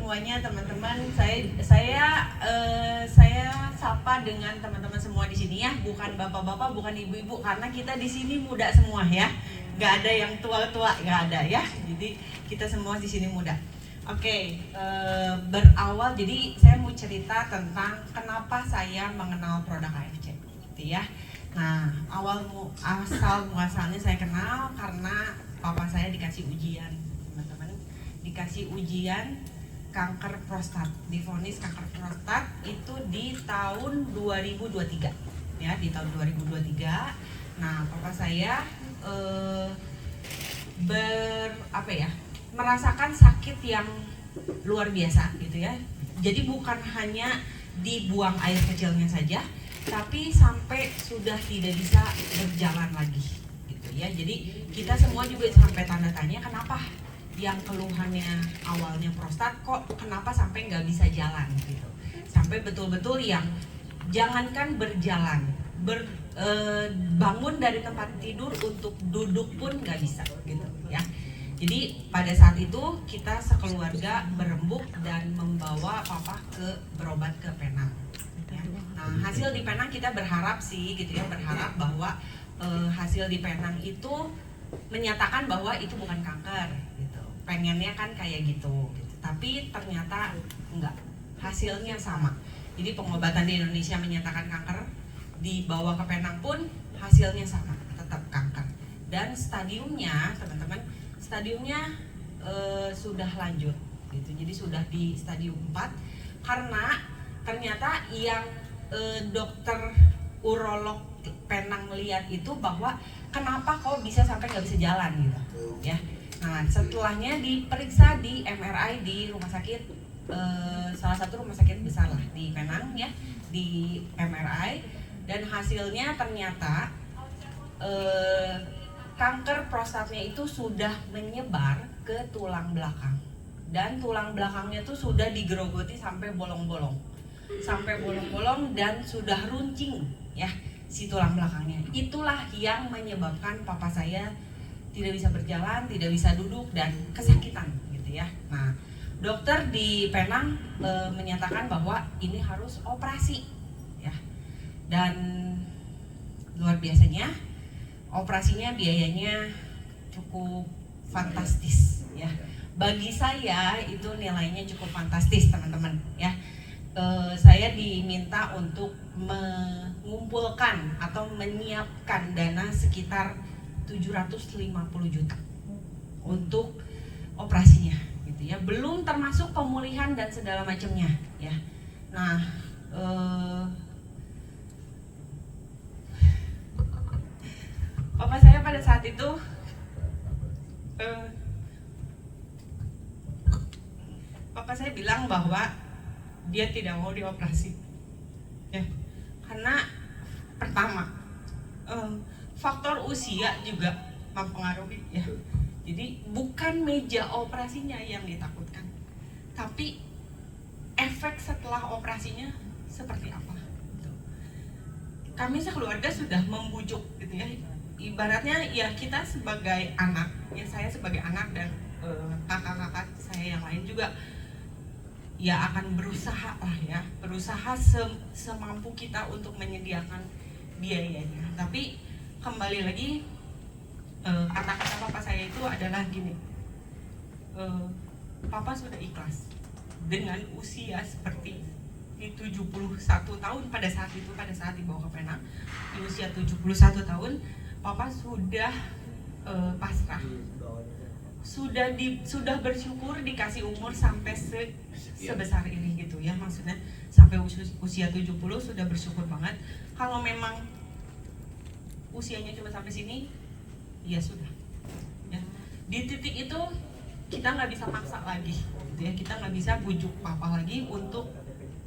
semuanya teman-teman. Saya sapa dengan teman-teman semua di sini ya, bukan bapak-bapak, bukan ibu-ibu, karena kita di sini muda semua ya. Gak ada yang tua-tua, gak ada ya. Jadi kita semua di sini muda. Oke, berawal, jadi saya mau cerita tentang kenapa saya mengenal produk AFC, gitu ya. Nah, asal muasalnya saya kenal karena papa saya dikasih ujian, teman-teman. Dikasih ujian kanker prostat, divonis kanker prostat itu di tahun 2023, ya, di tahun 2023. Nah, papa saya merasakan sakit yang luar biasa gitu ya. Jadi bukan hanya dibuang air kecilnya saja, tapi sampai sudah tidak bisa berjalan lagi gitu ya. Jadi kita semua juga sampai tanda tanya kenapa yang keluhannya awalnya prostat kok kenapa sampai nggak bisa jalan gitu. Sampai betul-betul yang jangankan berjalan, bangun dari tempat tidur untuk duduk pun nggak bisa gitu ya. Jadi pada saat itu kita sekeluarga berembuk dan membawa papa berobat ke Penang. Ya. Nah, hasil di Penang kita berharap sih gitu ya, berharap bahwa hasil di Penang itu menyatakan bahwa itu bukan kanker gitu. Pengennya kan kayak gitu. Tapi ternyata enggak. Hasilnya sama. Jadi pengobatan di Indonesia menyatakan kanker, dibawa ke Penang pun hasilnya sama, tetap kanker. Dan stadiumnya, teman-teman, sudah lanjut gitu. Jadi sudah di stadium 4 karena ternyata yang dokter urolog Penang lihat itu bahwa kenapa kok bisa sampai nggak bisa jalan gitu ya. Nah, setelahnya diperiksa di MRI di rumah sakit, salah satu rumah sakit besar lah di Penang ya, di MRI, dan hasilnya ternyata kanker prostatnya itu sudah menyebar ke tulang belakang, dan tulang belakangnya itu sudah digerogoti sampai bolong-bolong dan sudah runcing ya si tulang belakangnya. Itulah yang menyebabkan papa saya tidak bisa berjalan, tidak bisa duduk, dan kesakitan gitu ya. Nah, dokter di Penang menyatakan bahwa ini harus operasi ya. Dan luar biasanya operasinya biayanya cukup fantastis ya. Bagi saya itu nilainya cukup fantastis, teman-teman ya. Saya diminta untuk mengumpulkan atau menyiapkan dana sekitar 750 juta untuk operasinya gitu ya. Belum termasuk pemulihan dan segala macamnya ya. Nah, papa saya pada saat itu papa saya bilang bahwa dia tidak mau dioperasi ya, karena pertama faktor usia juga mempengaruhi ya. Jadi bukan meja operasinya yang ditakutkan, tapi efek setelah operasinya seperti apa. Kami sekeluarga sudah membujuk gitu ya, ibaratnya ya kita sebagai anak ya, saya sebagai anak dan kakak-kakak saya yang lain juga ya akan berusaha lah ya, berusaha semampu kita untuk menyediakan biayanya. Tapi kembali lagi, kata-kata papa saya itu adalah gini, papa sudah ikhlas dengan usia seperti di 71 tahun pada saat itu, pada saat dibawa ke Penang di usia 71 tahun, papa sudah pasrah, sudah bersyukur dikasih umur sampai sebesar ini gitu ya. Maksudnya sampai usia 70 sudah bersyukur banget. Kalau memang usianya cuma sampai sini, ya sudah ya. Di titik itu kita nggak bisa maksa lagi gitu ya, kita nggak bisa bujuk papa lagi untuk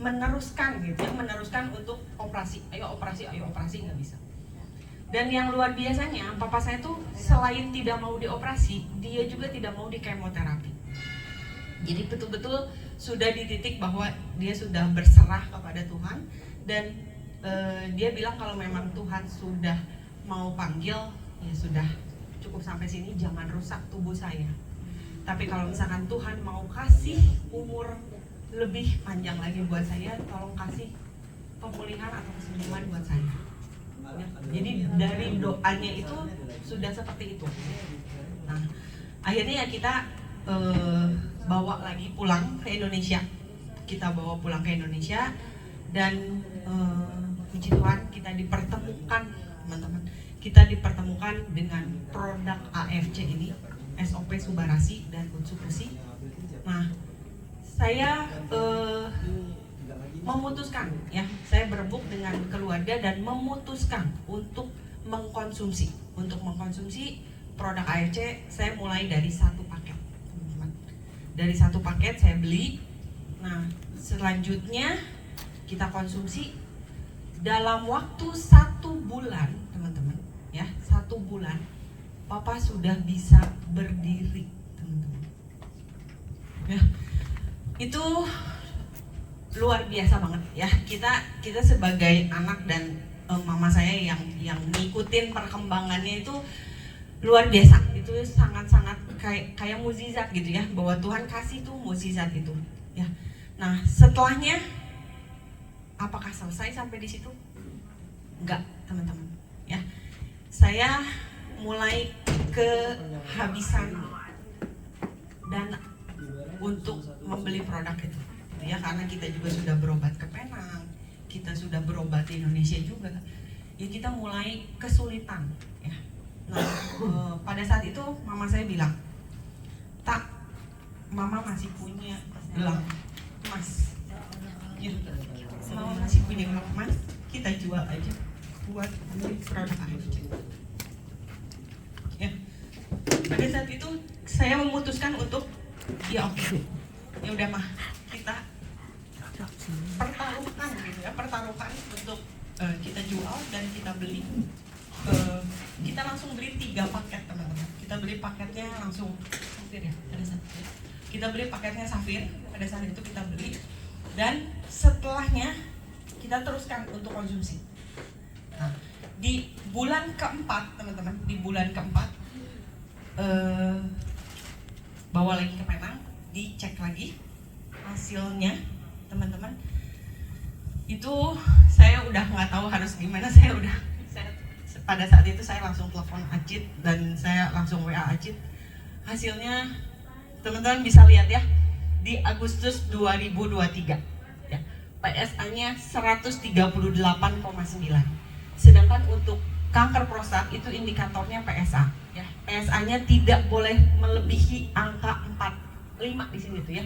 meneruskan gitu ya, meneruskan untuk operasi, ayo operasi, nggak bisa. Dan yang luar biasanya, papa saya tuh selain tidak mau dioperasi, dia juga tidak mau di kemoterapi. Jadi betul-betul sudah di titik bahwa dia sudah berserah kepada Tuhan, dan dia bilang kalau memang Tuhan sudah mau panggil, ya sudah, cukup sampai sini, jangan rusak tubuh saya. Tapi kalau misalkan Tuhan mau kasih umur lebih panjang lagi buat saya, tolong kasih pemulihan atau kesembuhan buat saya. Ya, jadi dari doanya itu sudah seperti itu. Nah, akhirnya ya kita bawa lagi pulang ke Indonesia. Kita bawa pulang ke Indonesia dan puji Tuhan kita dipertemukan, teman-teman. Kita dipertemukan dengan produk AFC ini, SOP Subarasi dan Utsukushi. Nah, saya memutuskan, ya, saya berebut dengan keluarga dan memutuskan untuk mengkonsumsi produk AFC. Saya mulai dari satu paket, teman-teman. Dari satu paket saya beli. Nah, selanjutnya kita konsumsi dalam waktu 1 bulan, teman-teman. Ya, 1 bulan, Papa sudah bisa berdiri, teman-teman. Ya, itu luar biasa banget ya. Kita sebagai anak dan mama saya yang ngikutin perkembangannya itu luar biasa. Itu sangat-sangat kayak mukjizat gitu ya, bahwa Tuhan kasih tuh mukjizat itu ya. Nah, setelahnya apakah selesai sampai di situ? Enggak, teman-teman ya. Saya mulai kehabisan dana untuk membeli produk itu ya, karena kita juga sudah berobat ke Penang, kita sudah berobat di Indonesia juga ya, kita mulai kesulitan ya. Nah, pada saat itu mama saya bilang, "Tak, mama masih punya gelang emas ya, mama masih punya gelang emas, kita jual aja buat beli produk AFC." Ya, pada saat itu saya memutuskan untuk ya oke, ya udah mah, kita pertaruhkan gitu ya, pertaruhkan untuk kita jual dan kita beli. Kita langsung beli 3 paket, teman-teman. Kita beli paketnya langsung Safir ya, pada saat itu. Kita beli paketnya Safir, pada saat itu kita beli, dan setelahnya kita teruskan untuk konsumsi. Nah, di bulan keempat, teman-teman, di bulan keempat bawa lagi ke Penang, dicek lagi hasilnya, teman-teman. Itu saya udah nggak tahu harus gimana. Pada saat itu saya langsung telepon Acit dan saya langsung WA Acit. Hasilnya teman-teman bisa lihat ya, di Agustus 2023 ya, PSA-nya 138,9. Sedangkan untuk kanker prostat itu indikatornya PSA ya. PSA-nya tidak boleh melebihi angka 45 di sini tuh ya.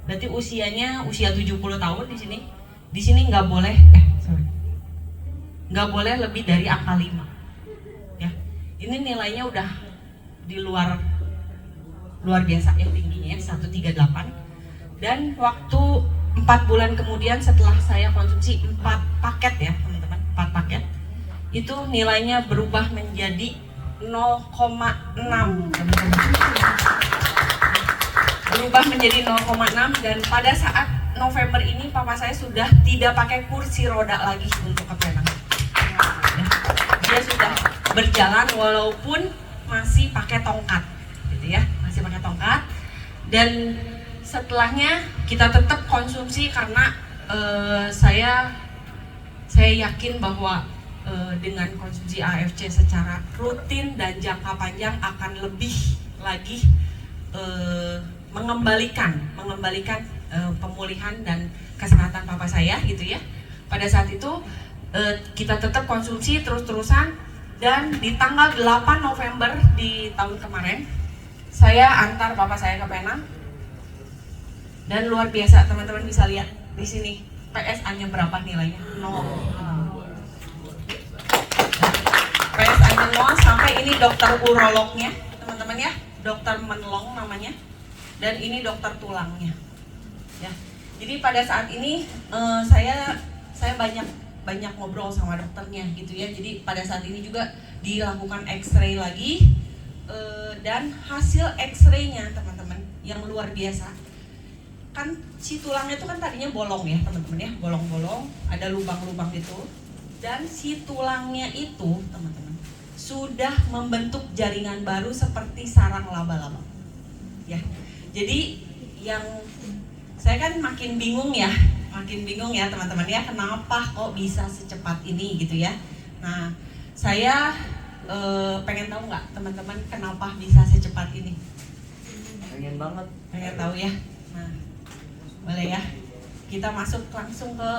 Berarti usianya usia 70 tahun di sini. Di sini nggak boleh lebih dari angka 5. Ya. Ini nilainya udah di luar biasa ya, tingginya 138. Dan waktu 4 bulan kemudian setelah saya konsumsi 4 paket ya, teman-teman, 4 paket, itu nilainya berubah menjadi 0,6, teman-teman. Berubah menjadi 0,6, dan pada saat November ini papa saya sudah tidak pakai kursi roda lagi untuk ke Penang. Ya, dia sudah berjalan walaupun masih pakai tongkat, gitu ya, masih pakai tongkat. Dan setelahnya kita tetap konsumsi karena saya yakin bahwa dengan konsumsi AFC secara rutin dan jangka panjang akan lebih lagi mengembalikan pemulihan dan kesehatan papa saya gitu ya. Pada saat itu kita tetap konsumsi terus-terusan, dan di tanggal 8 November di tahun kemarin saya antar papa saya ke Penang, dan luar biasa, teman-teman bisa lihat di sini PSA-nya berapa nilainya, 0. PSA-nya 0, sampai ini dokter urolognya, teman-teman ya, dokter Menlong namanya, dan ini dokter tulangnya. Ya, jadi pada saat ini saya banyak ngobrol sama dokternya gitu ya. Jadi pada saat ini juga dilakukan X-ray lagi, dan hasil X-ray-nya, teman-teman, yang luar biasa. Kan si tulangnya itu kan tadinya bolong ya, teman-teman ya, bolong-bolong, ada lubang-lubang gitu. Dan si tulangnya itu, teman-teman, sudah membentuk jaringan baru seperti sarang laba-laba. ya. Jadi yang saya kan makin bingung ya teman-teman ya, kenapa kok bisa secepat ini gitu ya. Nah, saya pengen tahu nggak teman-teman kenapa bisa secepat ini? Pengen banget. Pengen tahu ya. Nah, boleh ya. Kita masuk langsung ke